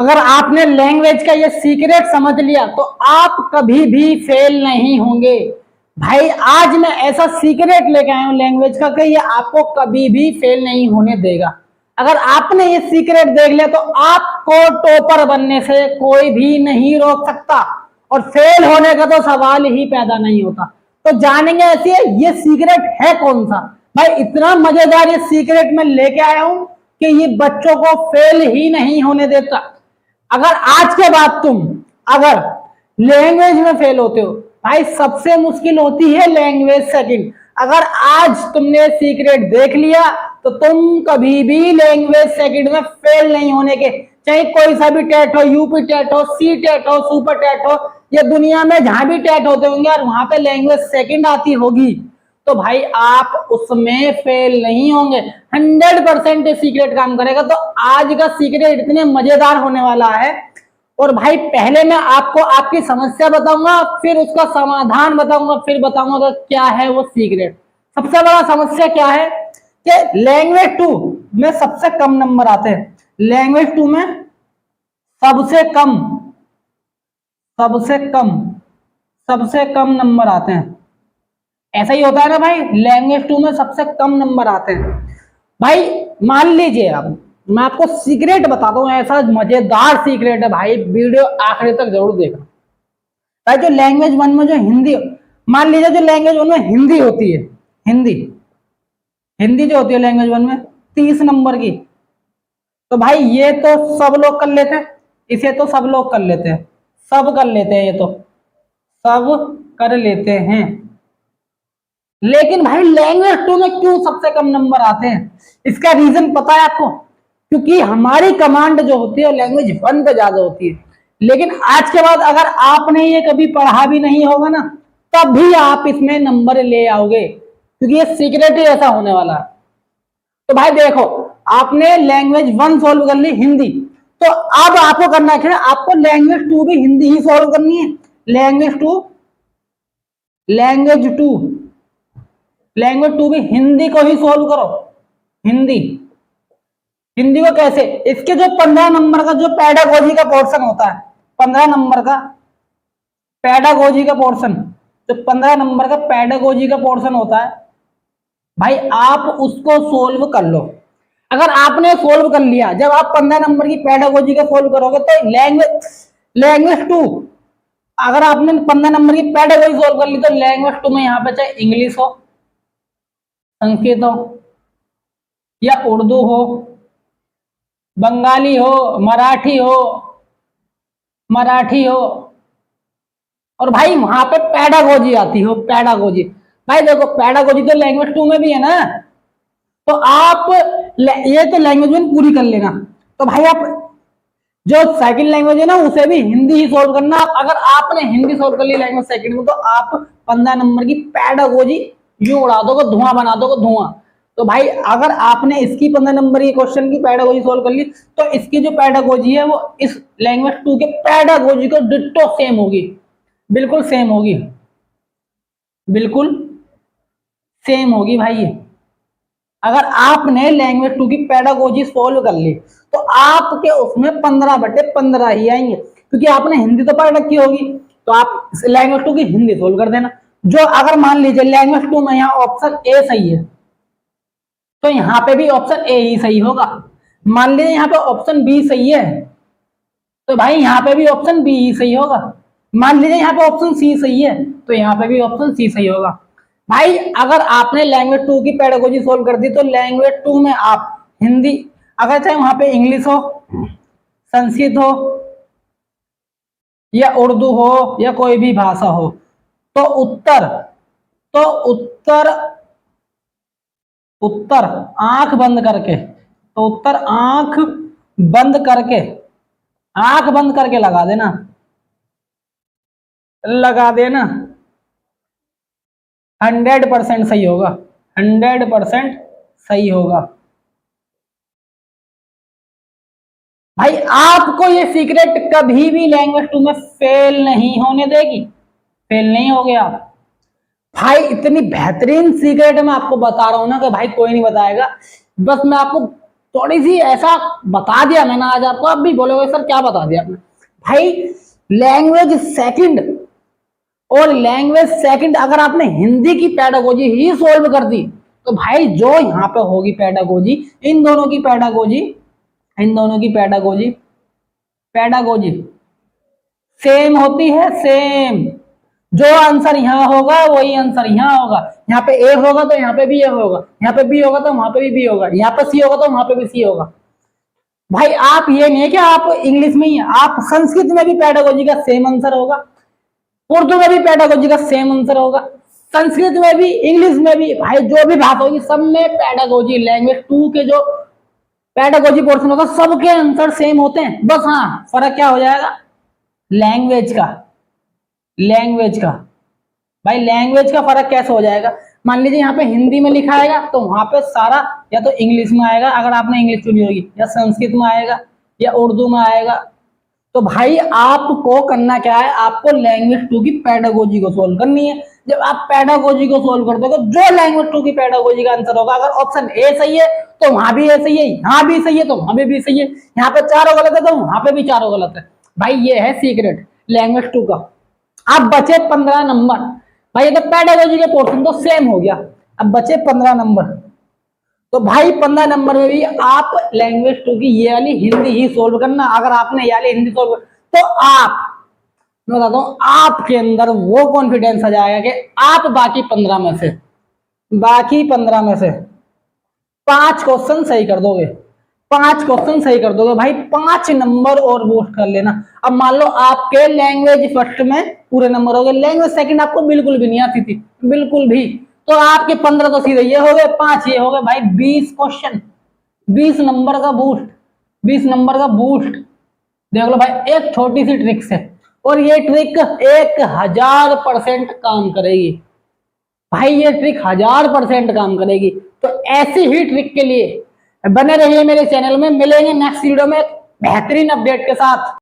अगर आपने लैंग्वेज का ये सीक्रेट समझ लिया तो आप कभी भी फेल नहीं होंगे। भाई आज मैं ऐसा सीक्रेट लेके आया हूं लैंग्वेज का कि ये आपको कभी भी फेल नहीं होने देगा। अगर आपने ये सीक्रेट देख लिया तो आपको टॉपर बनने से कोई भी नहीं रोक सकता और फेल होने का तो सवाल ही पैदा नहीं होता। तो जानेंगे ऐसी ये सीक्रेट है कौन सा। भाई इतना मजेदार ये सीक्रेट मैं लेके आया हूं कि ये बच्चों को फेल ही नहीं होने देता। अगर आज के बाद तुम अगर लैंग्वेज में फेल होते हो, भाई सबसे मुश्किल होती है लैंग्वेज सेकंड। अगर आज तुमने सीक्रेट देख लिया तो तुम कभी भी लैंग्वेज सेकंड में फेल नहीं होने के, चाहे कोई सा भी टेट हो, यूपी टेट हो, सी टेट हो, सुपर टेट हो, या दुनिया में जहां भी टेट होते होंगे और वहां पे लैंग्वेज सेकंड आती होगी तो भाई आप उसमें फेल नहीं होंगे। 100% सीक्रेट काम करेगा। तो आज का सीक्रेट इतने मजेदार होने वाला है। और भाई पहले मैं आपको आपकी समस्या बताऊंगा, फिर उसका समाधान बताऊंगा, फिर बताऊंगा क्या है वो सीक्रेट। सबसे बड़ा समस्या क्या है कि लैंग्वेज 2 में सबसे कम नंबर आते हैं। लैंग्वेज 2 में सबसे कम सबसे कम नंबर आते हैं। ऐसा ही होता है ना भाई, लैंग्वेज 2 में सबसे कम नंबर आते हैं। भाई मान लीजिए आप, मैं आपको सीक्रेट बताता हूँ, ऐसा मजेदार सीक्रेट है भाई, वीडियो आखिरी तक जरूर देखना। भाई जो लैंग्वेज 1 में जो हिंदी, मान लीजिए जो लैंग्वेज 1 में हिंदी होती है, हिंदी जो होती है लैंग्वेज 1 में 30 नंबर की, तो भाई ये तो सब लोग कर लेते हैं, इसे तो सब लोग कर लेते हैं, सब कर लेते हैं, ये तो सब कर लेते हैं। लेकिन भाई लैंग्वेज 2 में क्यों सबसे कम नंबर आते हैं? इसका रीजन पता है आपको? क्योंकि हमारी कमांड जो होती है लैंग्वेज 1 पे ज्यादा होती है। लेकिन आज के बाद अगर आपने ये कभी पढ़ा भी नहीं होगा ना, तब भी आप इसमें नंबर ले आओगे, क्योंकि ये सीक्रेट ही ऐसा होने वाला है। तो भाई देखो, आपने लैंग्वेज 1 सॉल्व कर ली हिंदी, तो अब आपको करना है, आपको लैंग्वेज 2 भी हिंदी ही सॉल्व करनी है। लैंग्वेज 2 भी हिंदी को ही सॉल्व करो। हिंदी को कैसे? इसके जो 15 नंबर का जो पेडागोजी का पोर्शन होता है, 15 नंबर का पेडागोजी का पोर्शन, जो 15 नंबर का पेडागोजी का पोर्शन होता है, भाई आप उसको सोल्व कर लो। अगर आपने सोल्व कर लिया, जब आप 15 नंबर की पेडागोजी का सोल्व करोगे तो लैंग्वेज 2, अगर आपने 15 नंबर की पेडागोजी सोल्व कर ली तो लैंग्वेज 2 में यहाँ पे चाहे इंग्लिश हो, संस्कृत हो, या उर्दू हो, बंगाली हो, मराठी हो, और भाई वहां पे पेडागोजी आती हो, पेडागोजी। भाई देखो पेडागोजी तो लैंग्वेज 2 में भी है ना, तो आप ये तो लैंग्वेज 1 पूरी कर लेना। तो भाई आप जो सेकंड लैंग्वेज है ना उसे भी हिंदी ही सोल्व करना। अगर आपने हिंदी सोल्व कर ली लैंग्वेज सेकंड में, तो आप 15 नंबर की पेडागोजी यूं उड़ा दोगे, धुआं बना दोगे, धुआं। तो भाई अगर आपने इसकी 15 नंबर की क्वेश्चन की पेडागोजी सोल्व कर ली, तो इसकी जो पेडागोजी है वो इस लैंग्वेज 2 के पेडागोजी को डिट्टो सेम होगी, बिल्कुल सेम होगी, बिल्कुल सेम होगी भाई ये। अगर आपने लैंग्वेज 2 की पेडागोजी सोल्व कर ली तो आपके उसमें 15/15 ही आएंगे, क्योंकि आपने हिंदी तो पढ़ रखी होगी, तो आप लैंग्वेज 2 की हिंदी सोल्व कर देना। जो अगर मान लीजिए लैंग्वेज 2 में यहाँ ऑप्शन ए सही है, तो यहाँ पे भी ऑप्शन ए ही सही होगा। मान लीजिए यहाँ पे ऑप्शन बी सही है, तो भाई यहाँ पे भी ऑप्शन बी ही सही होगा। मान लीजिए यहाँ पे ऑप्शन सी सही है, तो यहाँ पे भी ऑप्शन सी सही होगा। भाई अगर आपने लैंग्वेज 2 की पेडागोजी सोल्व कर दी तो लैंग्वेज 2 में आप हिंदी, अगर चाहे वहां पे इंग्लिश हो, संस्कृत हो, या उर्दू हो, या कोई भी भाषा हो, तो उत्तर आंख बंद करके, तो उत्तर आंख बंद करके लगा देना 100% सही होगा, 100% सही होगा। भाई आपको ये सीक्रेट कभी भी लैंग्वेज 2 में फेल नहीं होने देगी, फेल नहीं हो गया आप। भाई इतनी बेहतरीन सीक्रेट मैं आपको बता रहा हूं ना कि भाई कोई नहीं बताएगा। बस मैं आपको थोड़ी सी ऐसा बता दिया मैंने आज आपको, अब भी बोलोगे सर क्या बता दिया आपने। भाई लैंग्वेज सेकंड और लैंग्वेज सेकंड अगर आपने हिंदी की पेडागोजी ही सोल्व कर दी तो भाई जो यहाँ पे होगी पेडागोजी, इन दोनों की पेडागोजी, इन दोनों की पेडागोजी, पेडागोजी सेम होती है, सेम। जो आंसर यहाँ होगा वही आंसर यहाँ होगा। यहाँ पे ए होगा तो यहाँ पे भी ए होगा, यहाँ पे बी होगा तो वहां पे भी बी होगा, यहाँ पे सी होगा तो वहां पे भी सी होगा। भाई आप ये नहीं है कि आप इंग्लिश में ही, आप संस्कृत में भी पेडागोजी का सेम आंसर होगा, उर्दू में भी पेडागोजी का सेम आंसर होगा, संस्कृत में भी, इंग्लिश में भी, भाई जो भी बात होगी सब में पेडागोजी लैंग्वेज 2 के जो पेडागोजी पोर्शन होगा सबके आंसर सेम होते हैं। बस हाँ फर्क क्या हो जाएगा, लैंग्वेज का, लैंग्वेज का। भाई लैंग्वेज का फर्क कैसे हो जाएगा, मान लीजिए यहाँ पे हिंदी में लिखा आएगा तो वहां पे सारा या तो इंग्लिश में आएगा अगर आपने इंग्लिश चुनी होगी, या संस्कृत में आएगा या उर्दू में आएगा। तो भाई आपको करना क्या है, आपको लैंग्वेज 2 की पेडागोजी को सोल्व करनी है। जब आप पेडागोजी को सोल्व कर दोगे, जो लैंग्वेज 2 की पेडागोजी का आंसर होगा, अगर ऑप्शन ए सही है तो वहां भी ए सही है, यहाँ भी सही है तो वहां भी सही है, यहाँ पे चारों गलत है तो वहां पे भी चारों गलत है। भाई ये है सीक्रेट लैंग्वेज 2 का। अब बचे 15 नंबर। भाई ये तो पेडागोजी के पोर्शन तो सेम हो गया, अब बचे 15 नंबर। तो भाई 15 नंबर में भी आप लैंग्वेज 2 की ये वाली हिंदी ही सोल्व करना। अगर आपने ये वाली हिंदी सोल्व तो आप, मैं बताता हूं, आपके अंदर वो कॉन्फिडेंस आ जाएगा कि आप बाकी 15 में से, बाकी 15 में से 5 क्वेश्चन सही कर दोगे, 5 क्वेश्चन सही कर दोगे। भाई 5 नंबर और बूस्ट कर लेना। अब मान लो आपके लैंग्वेज फर्स्ट में पूरे नंबर हो गए, लैंग्वेज सेकंड आपको बिल्कुल भी नहीं आती थी, बिल्कुल भी, तो आपके 15 तो सीधे ये हो गए, 5 ये हो गए। भाई 20 क्वेश्चन, 20 नंबर का बूस्ट, 20 नंबर का बूस्ट। देख लो भाई एक छोटी सी ट्रिक से, और ये ट्रिक 1000% काम करेगी। भाई ये ट्रिक 1000% काम करेगी। तो ऐसी ही ट्रिक के लिए बने रहिए मेरे चैनल में। मिलेंगे नेक्स्ट वीडियो में बेहतरीन अपडेट के साथ।